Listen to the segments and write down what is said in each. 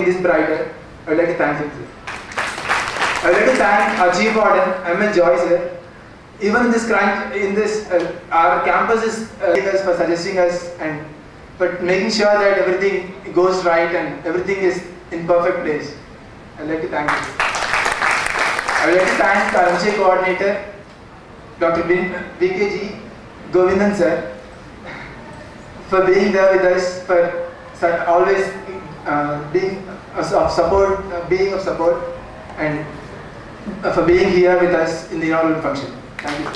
This brighter, I would like to thank him. I would like to thank our Chief Warden, M.L. Joy sir. Even in this crunch, our campus is us for suggesting us and for making sure that everything goes right and everything is in perfect place. I would like to thank you. I would like to thank our MCA coordinator, Dr. VKG Govindan sir, for being there with us, for always being of support, and for being here with us in the inaugural function. Thank you.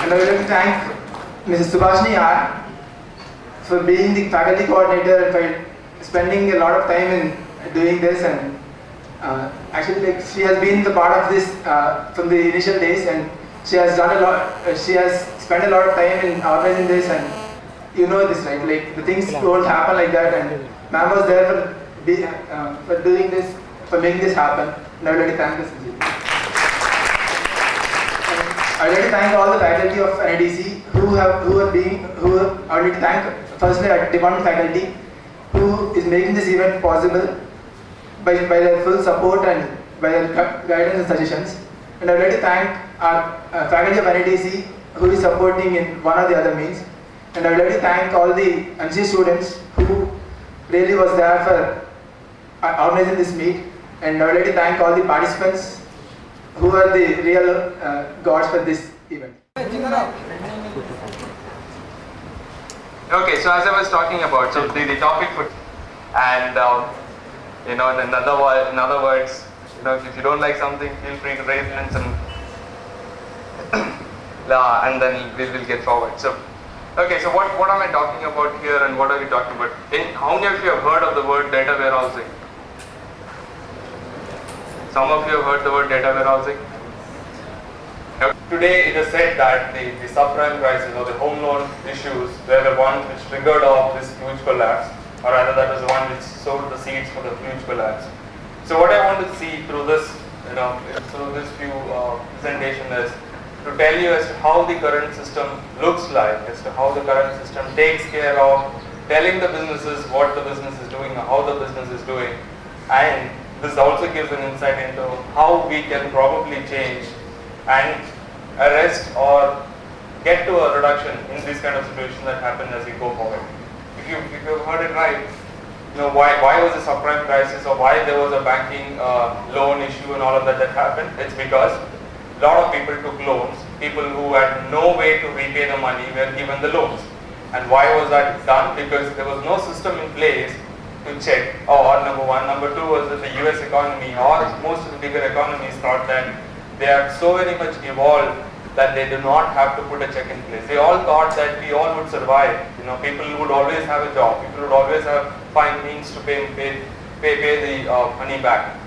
And I would like to thank Mrs. Subhashini R for being the faculty coordinator and for spending a lot of time in doing this, and actually she has been the part of this from the initial days, and she has done a lot. She has spent a lot of time in organizing this, and you know this, right? Like the things don't happen like that, and ma'am was there for doing this, for making this happen. And I would like to thank this. I would like to thank all the faculty of NIDC I would like to thank firstly our department faculty who is making this event possible by their full support and by their guidance and suggestions. And I would like to thank our faculty of NIDC who is supporting in one or the other means. And I would like to thank all the MCA students who really was there for organizing this meet. And I would like to thank all the participants who are the real gods for this event. Okay, so as I was talking about, so the topic for, and you know, in other words, you know, if you don't like something, feel free to raise hands and then we will get forward. So, okay, so what am I talking about here, and what are we talking about? How many of you have heard of the word data warehousing? Some of you have heard the word data warehousing. Today it is said that the subprime crisis or the home loan issues were the ones which triggered off this huge collapse, or rather that was the one which sowed the seeds for the huge collapse. So what I want to see through this, you know, through this few presentation is to tell you as to how the current system looks like, as to how the current system takes care of telling the businesses what the business is doing or how the business is doing, and this also gives an insight into how we can probably change and arrest or get to a reduction in this kind of situation that happen as we go forward. If you've heard it right, you know, why was the subprime crisis, or why there was a banking loan issue and all of that happened? It's because a lot of people took loans. People who had no way to repay the money were given the loans. And why was that done? Because there was no system in place to check, or number one. Number two was that the US economy, or most of the bigger economies, thought that they are so very much evolved that they do not have to put a check in place. They all thought that we all would survive. You know, people would always have a job. People would always find means to pay the money back.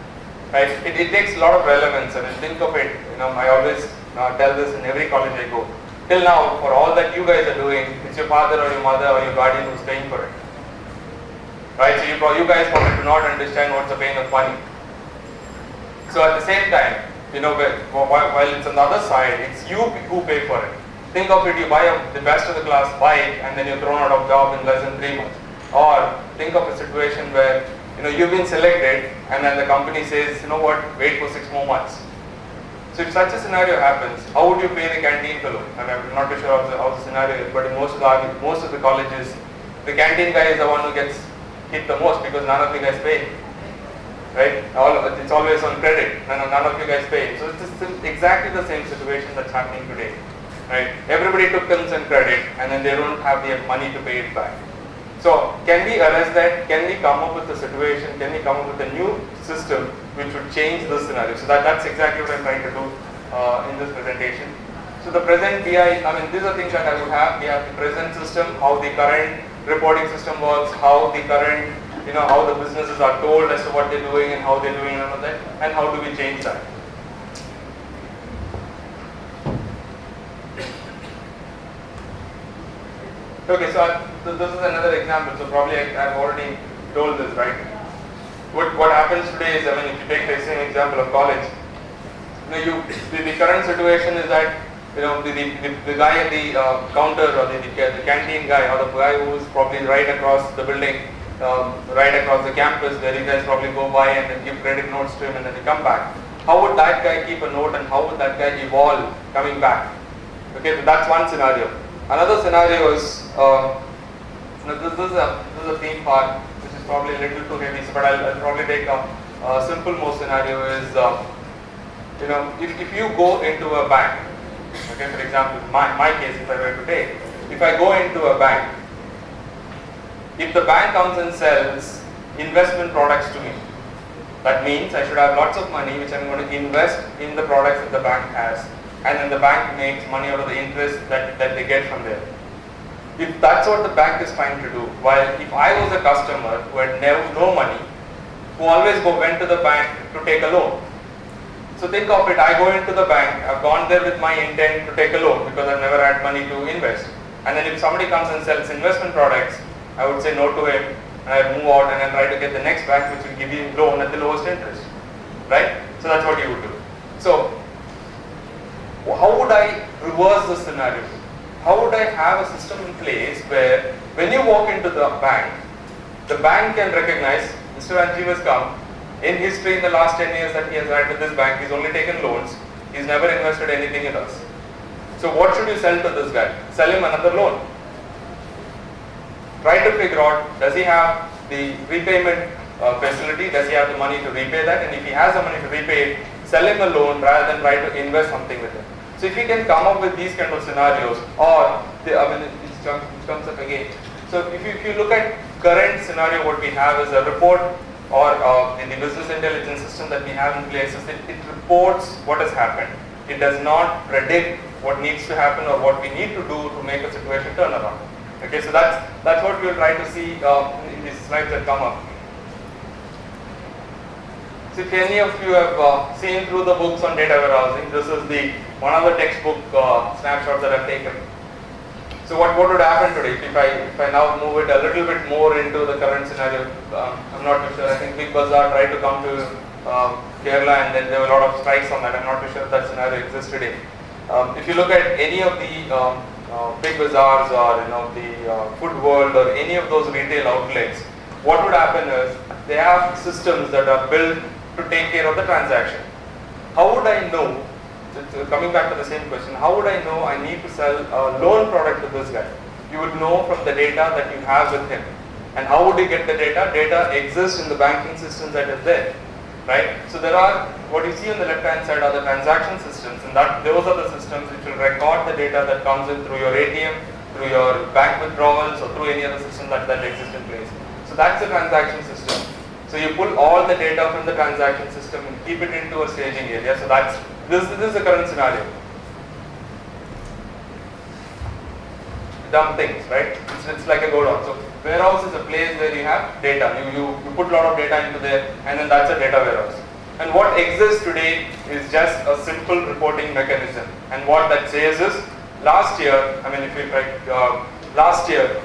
Right? It takes a lot of relevance, and think of it. You know, I always tell this in every college I go. Till now, for all that you guys are doing, it's your father or your mother or your guardian who's paying for it. Right? So you guys probably do not understand what's the pain of money. So at the same time, you know, while it's on the other side, it's you who pay for it. Think of it, you buy the best of the class bike and then you're thrown out of job in less than 3 months. Or think of a situation where, you know, you've been selected and then the company says, you know what, wait for 6 more months. So if such a scenario happens, how would you pay the canteen fellow? I mean, I'm not too sure how the scenario is, but in most of the colleges, the canteen guy is the one who gets hit the most because none of you guys pay. Right? It's always on credit, and none of you guys pay. So it's exactly the same situation that's happening today. Right? Everybody took instant credit, and then they don't have the money to pay it back. So can we arrest that? Can we come up with a situation? Can we come up with a new system which would change this scenario? So that's exactly what I'm trying to do in this presentation. So the present BI, I mean, these are things that I would have. We have the present system, how the current reporting system works, how the current, you know, how the businesses are told as to what they're doing and how they're doing and all that, and how do we change that. Okay, so this is another example. So probably I've already told this, right? What happens today is, I mean, if you take the same example of college, you know, the current situation is that, you know, the guy at the counter, or the canteen guy, or the guy who's probably right across the building, right across the campus where you guys probably go by and then give credit notes to him and then you come back. How would that guy keep a note and how would that guy evolve coming back? Okay, so that's one scenario. Another scenario is, this is a theme park which is probably a little too heavy, but I'll probably take a simple more scenario is, if you go into a bank, okay, for example, my case, if I were to take, if I go into a bank, if the bank comes and sells investment products to me, that means I should have lots of money which I'm going to invest in the products that the bank has, and then the bank makes money out of the interest that they get from there. If that's what the bank is trying to do, while if I was a customer who had no money, who always went to the bank to take a loan. So think of it, I go into the bank, I've gone there with my intent to take a loan because I've never had money to invest. And then if somebody comes and sells investment products, I would say no to him, and I'd move out and then try to get the next bank which will give you loan at the lowest interest. Right? So that's what you would do. So how would I reverse the scenario? How would I have a system in place where when you walk into the bank can recognize Mr. Anjeev has come. In history, in the last 10 years that he has had with this bank, he's only taken loans. He's never invested anything in us. So what should you sell to this guy? Sell him another loan. Try to figure out, does he have the repayment facility? Does he have the money to repay that? And if he has the money to repay it, sell him a loan rather than try to invest something with him. So if you can come up with these kind of scenarios, or it comes up again. So if you look at current scenario, what we have is a report or in the business intelligence system that we have in place, it reports what has happened. It does not predict what needs to happen or what we need to do to make a situation turn around. Okay, so that's what we will try to see in these slides that come up. So if any of you have seen through the books on data warehousing, this is one of the textbook snapshots that I've taken. So what would happen today if I now move it a little bit more into the current scenario? I'm not too sure. I think Big Bazaar tried to come to Kerala and then there were a lot of strikes on that. I'm not too sure if that scenario exists today. If you look at any of the Big Bazaars or the Food World or any of those retail outlets, what would happen is they have systems that are built to take care of the transaction. How would I know? Coming back to the same question, how would I know I need to sell a loan product to this guy? You would know from the data that you have with him. And how would you get the data? Data exists in the banking systems that is there, right? So there are, what you see on the left hand side are the transaction systems, and those are the systems which will record the data that comes in through your ATM, through your bank withdrawals, or through any other system that exists in place. So that's the transaction system. So you pull all the data from the transaction system and keep it into a staging area. So this is the current scenario. Dumb things, right? It's like a go down. So warehouse is a place where you have data. You put a lot of data into there, and then that's a data warehouse. And what exists today is just a simple reporting mechanism. And what that says is, last year, last year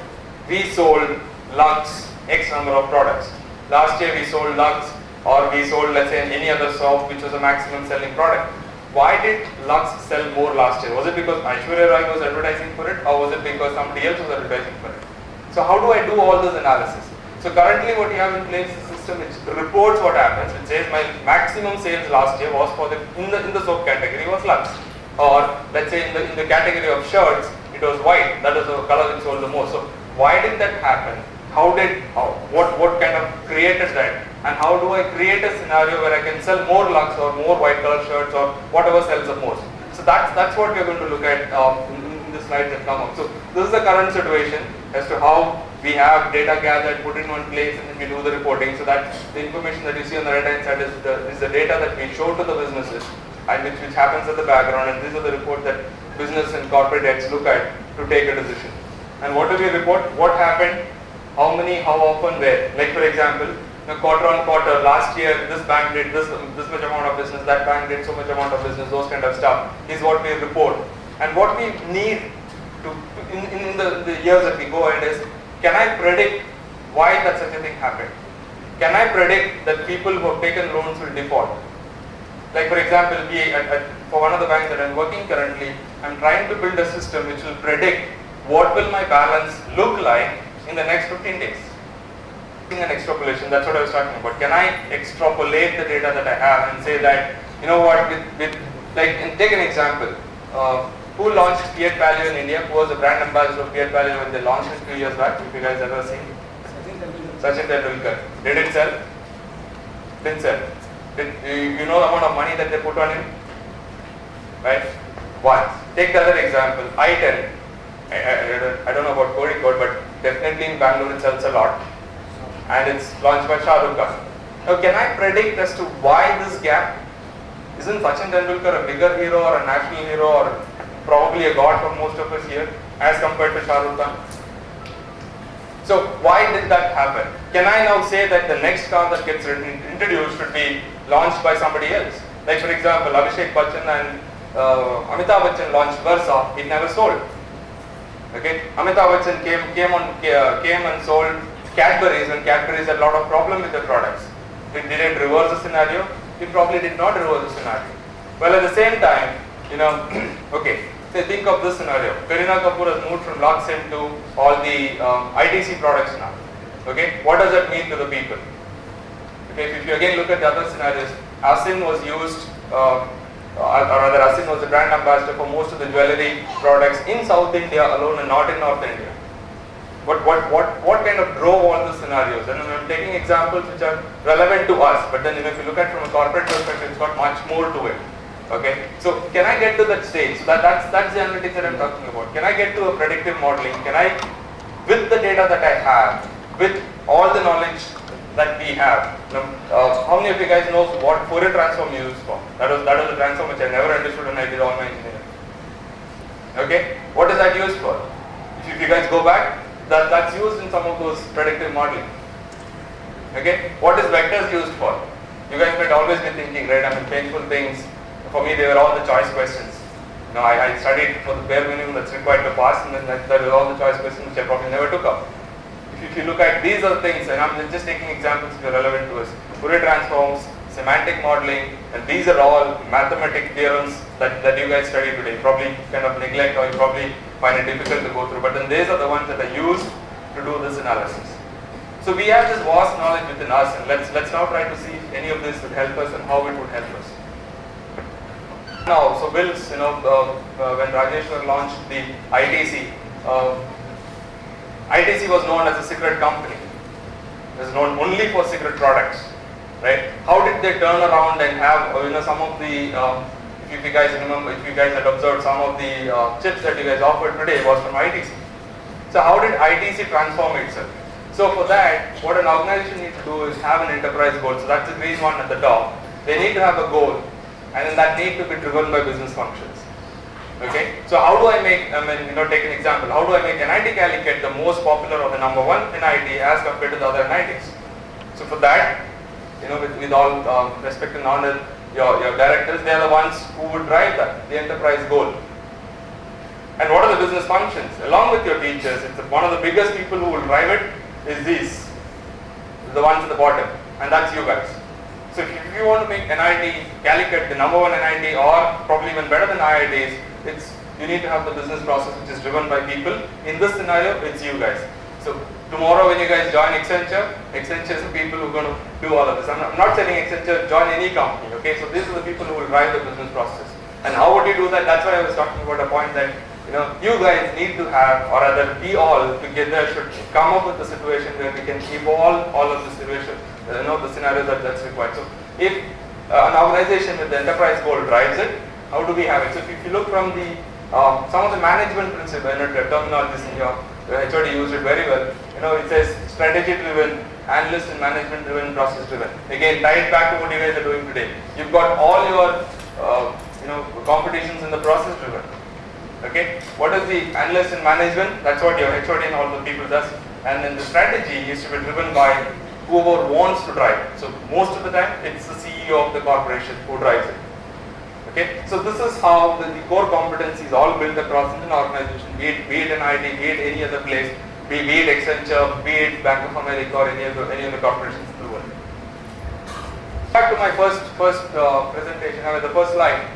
we sold Lux X number of products. Last year we sold Lux, or we sold, let's say, any other soap which was a maximum selling product. Why did Lux sell more last year? Was it because Aishwarya Rai was advertising for it, or was it because somebody else was advertising for it? So how do I do all this analysis? So currently what you have in place is a system which reports what happens, which says my maximum sales last year was for in the soap category was Lux. Or let's say in the category of shirts, it was white, that is the color which sold the most. So why did that happen? What kind of created that? And how do I create a scenario where I can sell more Lux or more white color shirts or whatever sells the most? So that's what we're going to look at in the slides that come up. So this is the current situation as to how we have data gathered, put in one place, and then we do the reporting. So that the information that you see on the right hand side is the data that we show to the businesses, and which happens at the background, and these are the reports that business and corporate heads look at to take a decision. And what do we report? What happened? How many, how often, where? Like for example, quarter on quarter, last year this bank did this much amount of business, that bank did so much amount of business, those kind of stuff is what we report. And what we need to in the years that we go ahead is, can I predict why that such a thing happened? Can I predict that people who have taken loans will default? Like for example, for one of the banks that I'm working currently, I'm trying to build a system which will predict what will my balance look like in the next 15 days. an extrapolation, that's what I was talking about. Can I extrapolate the data that I have and say that, you know what, take an example. Who launched Fiat Palio in India? Who was the brand ambassador of Fiat Palio when they launched it 2 years back? If you guys ever seen? Sachin Tendulkar. Did it sell? Didn't sell. You know the amount of money that they put on him? Right? One. Take the other example. i10. I don't know about Kozhikode, but definitely in Bangalore it sells a lot. And it's launched by Shah Rukh Khan. Now can I predict as to why this gap? Isn't Sachin Tendulkar a bigger hero or a national hero or probably a god for most of us here as compared to Shah Rukh Khan? So why did that happen? Can I now say that the next car that gets introduced should be launched by somebody else? Like for example, Abhishek Bachchan and Amitabh Bachchan launched Versa, it never sold. Okay, Amitabh Bachchan came and sold Cadbury's, and Cadbury's had a lot of problem with the products. Did it reverse the scenario? It probably did not reverse the scenario. Well, at the same time, okay, say think of this scenario. Kareena Kapoor has moved from Laksim to all the ITC products now. Okay, what does that mean to the people? Okay, if you again look at the other scenarios, Asin was used, or rather Asin was the brand ambassador for most of the jewellery products in South India alone and not in North India. What kind of drove all the scenarios? And I'm taking examples which are relevant to us, but then if you look at it from a corporate perspective, it's got much more to it. Okay, so can I get to that stage? So that's the analytics that I'm talking about. Can I get to a predictive modeling? Can I, with the data that I have, with all the knowledge that we have, how many of you guys knows what Fourier transform is used for? That was a transform which I never understood when I did all my engineering. Okay, what is that used for? If you guys go back, that's used in some of those predictive modeling. Okay, what is vectors used for? You guys might always be thinking, right? I mean, painful things. For me, they were all the choice questions. I studied for the bare minimum that's required to pass, and then that were all the choice questions which I probably never took up. If you look at these are the things, and I'm just taking examples which are relevant to us. Fourier transforms, semantic modeling, and these are all mathematic theorems that you guys study today. You probably kind of neglect or you probably find it difficult to go through, but then these are the ones that are used to do this analysis. So we have this vast knowledge within us, and let's now try to see if any of this would help us and how it would help us. Now, so Wills, when Rajeshwar launched the ITC, ITC was known as a cigarette company. It was known only for cigarette products, right? How did they turn around and have, some of the, if you guys remember, if you guys had observed, some of the chips that you guys offered today was from ITC. So how did ITC transform itself? So for that, what an organization needs to do is have an enterprise goal. So that's the green one at the top. They need to have a goal, and then that need to be driven by business functions. Okay, so how do I make, take an example, how do I make NIT Calicut the most popular or the number one NIT as compared to the other NITs? So for that, with all respect and honor, your directors, they are the ones who would drive that, the enterprise goal. And what are the business functions? Along with your teachers, it's one of the biggest people who will drive it is these, the ones at the bottom, and that's you guys. So if you want to make NIT Calicut the number one NIT or probably even better than IITs, you need to have the business process which is driven by people. In this scenario, it's you guys. So tomorrow when you guys join Accenture is the people who are going to do all of this. I'm not saying Accenture, join any company, okay? So these are the people who will drive the business process. And how would you do that? That's why I was talking about a point that you guys need to have, or rather we all together should come up with a situation where we can evolve all of the situation, the scenarios that's required. So if an organization with the enterprise goal drives it, how do we have it? So if you look from the some of the management principles and terminologies in your HOD used it very well. It says strategy driven, analyst and management driven, process driven. Again, tied back to what you guys are doing today. You've got all your competitions in the process driven. Okay, what is the analyst and management? That's what your HOD and all the people does. And then the strategy is to be driven by whoever wants to drive it. So most of the time, it's the CEO of the corporation who drives it. Okay, so this is how the core competencies all built across in an organization, be it an IT, be it any other place, be it Accenture, be it Bank of America or any of the corporations in the world. Back to my first presentation, the first slide.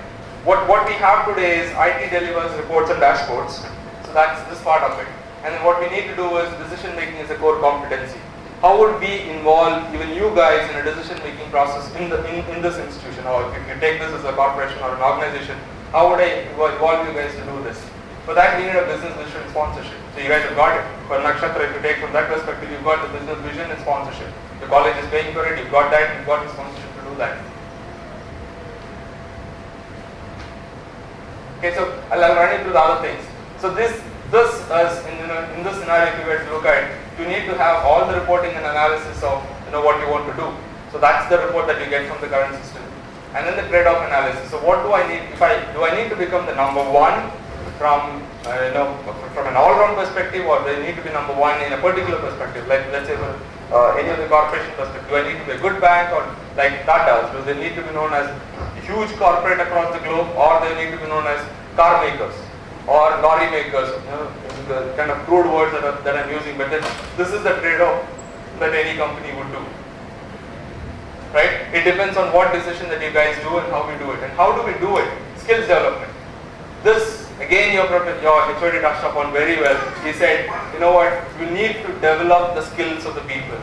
What we have today is IT delivers reports and dashboards. So that's this part of it. And then what we need to do is decision making is a core competency. how would we involve even you guys in a decision-making process in this institution, or if you take this as a corporation or an organization, how would I involve you guys to do this? For that, we need a business vision sponsorship. So you guys have got it. For Nakshatra, if you take from that perspective, you've got the business vision and sponsorship. The college is paying for it, you've got that, you've got the sponsorship to do that. Okay, so I'll run you through the other things. So this as in this scenario, if you were to look at it, you need to have all the reporting and analysis of what you want to do. So that's the report that you get from the current system. And then the trade-off analysis. So what do I need? Do I need to become the number one from from an all-round perspective, or do I need to be number one in a particular perspective? Like let's say for any of the corporation perspective, do I need to be a good bank, or like Tata's? Do they need to be known as a huge corporate across the globe, or they need to be known as car makers or lorry makers? The kind of crude words that I'm using, but then this is the trade-off that any company would do, right? It depends on what decision that you guys do and how we do it. And how do we do it? Skills development. This again, your HOD touched upon very well. He said, you know what? You need to develop the skills of the people.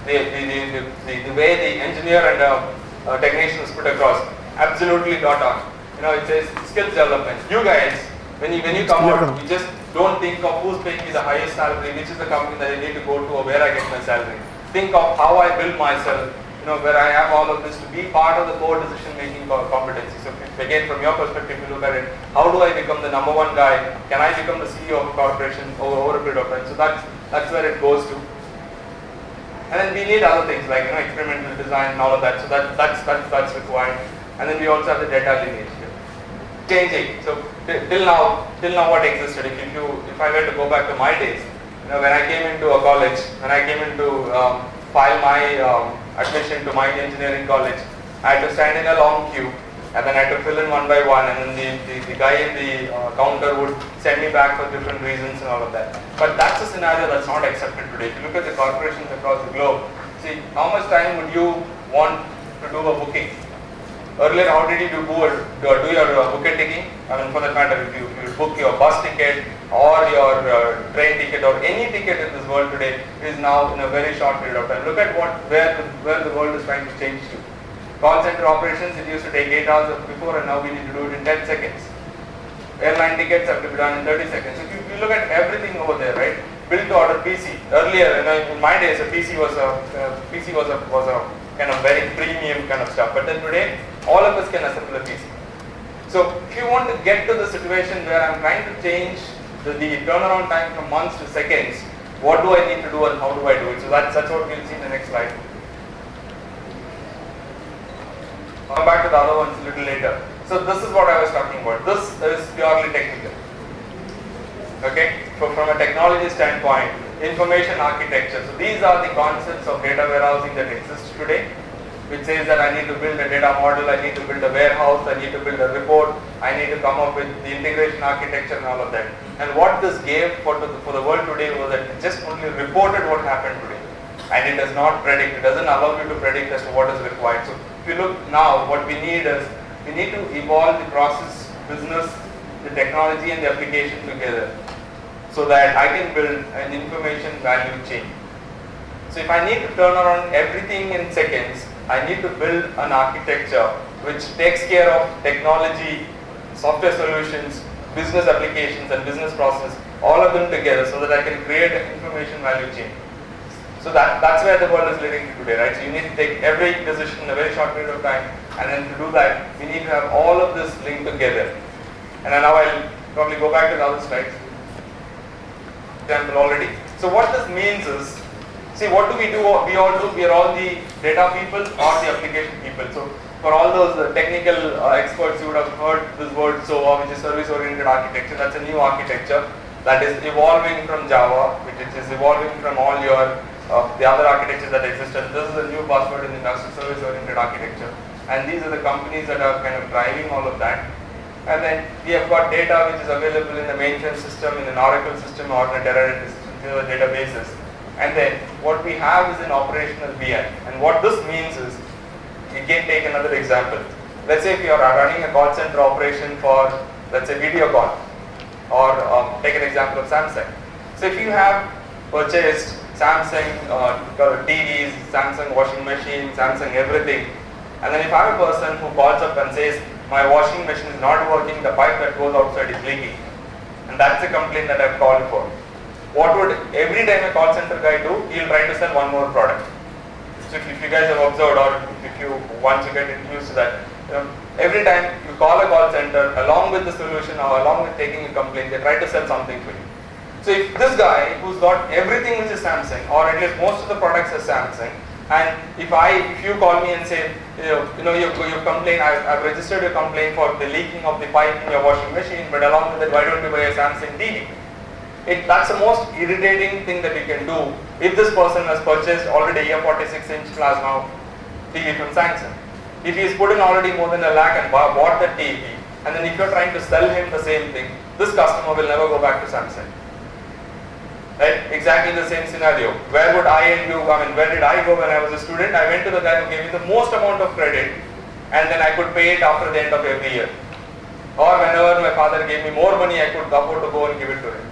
The way the engineer and technician is put across. Absolutely dot on. It says skills development. You guys, when you come out, you just don't think of who's paying me the highest salary, which is the company that I need to go to, or where I get my salary. Think of how I build myself, where I have all of this to be part of the core decision-making competency. So again, from your perspective, you look at it, how do I become the number one guy? Can I become the CEO of a corporation over a period of time? So that's where it goes to. And then we need other things like experimental design and all of that. So that's required. And then we also have the data lineage here. Changing. So till now what existed? If I were to go back to my days, when I came into a college, when I came into file my admission to my engineering college, I had to stand in a long queue, and then I had to fill in one by one, and then the guy in the counter would send me back for different reasons and all of that. But that's a scenario that's not accepted today. If you look at the corporations across the globe, see how much time would you want to do a booking? Earlier, how did you do your booking ticket? For that matter, if you book your bus ticket or your train ticket or any ticket in this world today, is now in a very short period of time. Look at where the world is trying to change to. Call center operations, it used to take 8 hours before, and now we need to do it in 10 seconds. Airline tickets have to be done in 30 seconds. So if you look at everything over there, right? Built to order PC. Earlier, in my days, a PC was a kind of very premium kind of stuff. But then today, all of us can assemble a PC. So if you want to get to the situation where I'm trying to change the turnaround time from months to seconds, what do I need to do and how do I do it? So that's what we'll see in the next slide. I'll come back to the other ones a little later. So this is what I was talking about. This is purely technical. Okay, so from a technology standpoint, information architecture. So these are the concepts of data warehousing that exist today, which says that I need to build a data model, I need to build a warehouse, I need to build a report, I need to come up with the integration architecture and all of that. And what this gave for the world today was that it just only reported what happened today. And it does not predict, it doesn't allow you to predict as to what is required. So if you look now, what we need is, we need to evolve the process, business, the technology and the application together, so that I can build an information value chain. So if I need to turn around everything in seconds, I need to build an architecture which takes care of technology, software solutions, business applications and business process, all of them together, so that I can create an information value chain. So that's where the world is leading to today, right? So you need to take every decision in a very short period of time, and then to do that, we need to have all of this linked together. And then now I'll probably go back to the other slides. Example already. So what this means is, see, what do? We all do. We are all the data people or the application people. So for all those technical experts, you would have heard this word SOA, which is service-oriented architecture. That's a new architecture that is evolving from Java, which is evolving from all your the other architectures that exist. And this is a new buzzword in the industry, service-oriented architecture. And these are the companies that are kind of driving all of that. And then we have got data which is available in the mainframe system, in an Oracle system, or in a Teradata system, these are databases. And then what we have is an operational BI. And what this means is, you can take another example. Let's say if you are running a call center operation for, let's say, Videocon, or take an example of Samsung. So if you have purchased Samsung TVs, Samsung washing machine, Samsung everything. And then if I'm a person who calls up and says, my washing machine is not working, the pipe that goes outside is leaking, and that's the complaint that I've called for. What would every time a call center guy do? He'll try to sell one more product. So if you guys have observed, or if you once you get introduced to that, every time you call a call center, along with the solution or along with taking a complaint, they try to sell something for you. So if this guy who's got everything which is Samsung, or at least most of the products are Samsung, and if you call me and say, you complain, I've registered your complaint for the leaking of the pipe in your washing machine, but along with it, why don't you buy a Samsung TV? That's the most irritating thing that you can do if this person has purchased already a 46-inch plasma TV from Samsung. If he's put in already more than $1 lakh and bought the TV, and then if you're trying to sell him the same thing, this customer will never go back to Samsung. Right? Exactly the same scenario. Where did I go when I was a student? I went to the guy who gave me the most amount of credit, and then I could pay it after the end of every year. Or whenever my father gave me more money, I could afford to go and give it to him.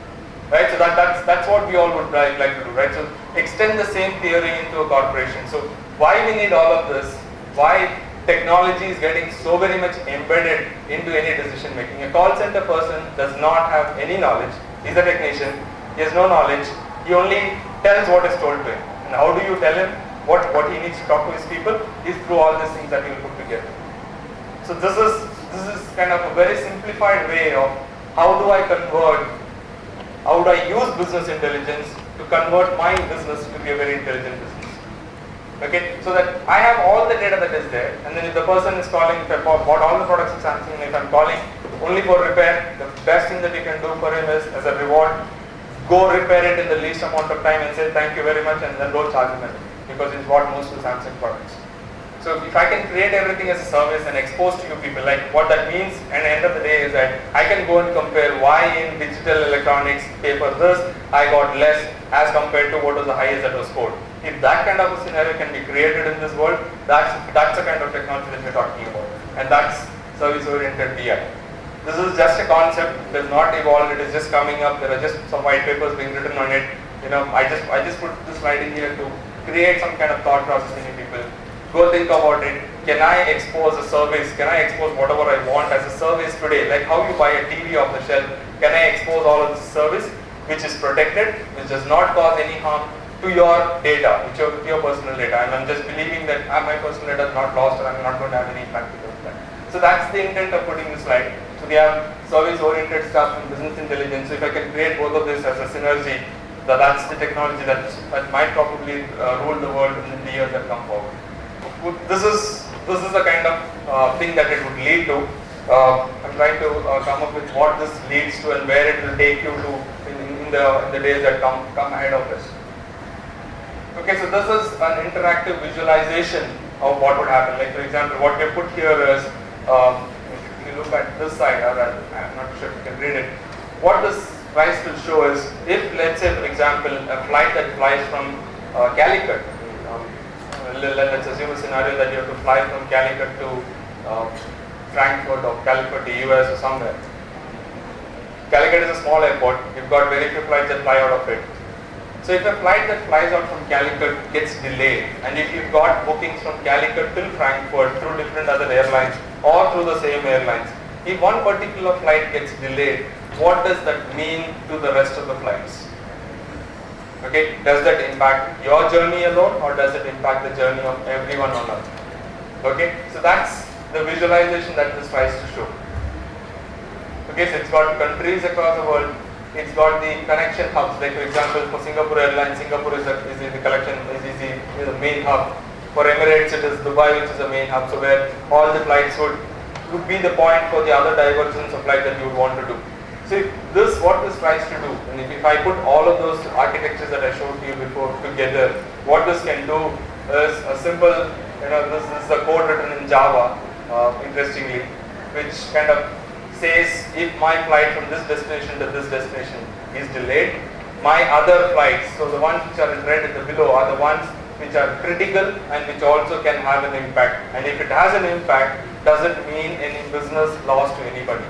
Right? So that's what we all would like to do. Right? So extend the same theory into a corporation. So why we need all of this? Why technology is getting so very much embedded into any decision making? A call center person does not have any knowledge. He's a technician. He has no knowledge. He only tells what is told to him. And how do you tell him what he needs to talk to his people? Is through all these things that he will put together. So this is kind of a very simplified way of how do I use business intelligence to convert my business to be a very intelligent business. Okay, so that I have all the data that is there, and then if the person is calling, if I bought all the products of Samsung, and if I'm calling only for repair, the best thing that you can do for him is, as a reward, go repair it in the least amount of time and say thank you very much, and then don't charge him anything, because he's bought most of the Samsung products. So if I can create everything as a service and expose to you people, like what that means at the end of the day is that I can go and compare why in digital electronics paper this I got less as compared to what was the highest that was scored. If that kind of a scenario can be created in this world, that's the kind of technology that we're talking about, and that's service-oriented BI. This is just a concept. It has not evolved. It is just coming up. There are just some white papers being written on it. I just put this slide in here to create some kind of thought process in you people. Go think about it. Can I expose a service? Can I expose whatever I want as a service today? Like how you buy a TV off the shelf. Can I expose all of this service which is protected, which does not cause any harm to your data, your personal data? And I'm just believing that my personal data is not lost, or I'm not going to have any impact because of that. So that's the intent of putting this slide. So we have service-oriented stuff and business intelligence. So if I can create both of this as a synergy, that's the technology that might probably rule the world in the years that come forward. This is the kind of thing that it would lead to. I'm trying to come up with what this leads to and where it will take you to in the days that come ahead of us. Okay, so this is an interactive visualization of what would happen. Like for example, what we put here is, if you look at this side, or I'm not sure if you can read it. What this tries to show is, if let's say for example a flight that flies from Calicut. Let's assume a scenario that you have to fly from Calicut to Frankfurt or Calicut to US or somewhere. Calicut is a small airport. You've got very few flights that fly out of it. So if a flight that flies out from Calicut gets delayed, and if you've got bookings from Calicut till Frankfurt through different other airlines or through the same airlines, if one particular flight gets delayed, what does that mean to the rest of the flights? Okay, does that impact your journey alone, or does it impact the journey of everyone on Earth? Okay, so that's the visualization that this tries to show. Okay, so it's got countries across the world. It's got the connection hubs. Like for example, for Singapore Airlines, Singapore is the main hub. For Emirates, it is Dubai, which is the main hub. So where all the flights would be the point for the other diversions of flight that you would want to do. So what this tries to do, and if I put all of those architectures that I showed to you before together, what this can do is a simple, this is a code written in Java, interestingly, which kind of says if my flight from this destination to this destination is delayed, my other flights, so the ones which are in red below are the ones which are critical and which also can have an impact. And if it has an impact, doesn't mean any business loss to anybody.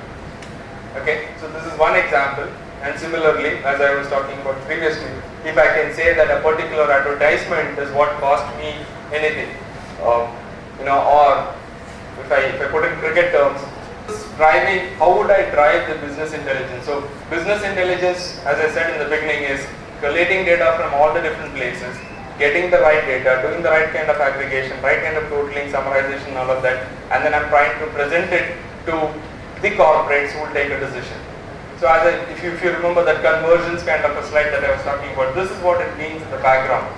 Okay, so this is one example, and similarly, as I was talking about previously, if I can say that a particular advertisement is what cost me anything, or if I put in cricket terms, driving, how would I drive the business intelligence? So business intelligence, as I said in the beginning, is collating data from all the different places, getting the right data, doing the right kind of aggregation, right kind of totaling, summarization, all of that, and then I'm trying to present it to the corporates who will take a decision. So if you remember that conversions kind of a slide that I was talking about, this is what it means in the background.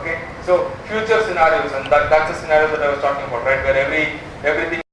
Okay, so future scenarios, and that's the scenario that I was talking about, right, where everything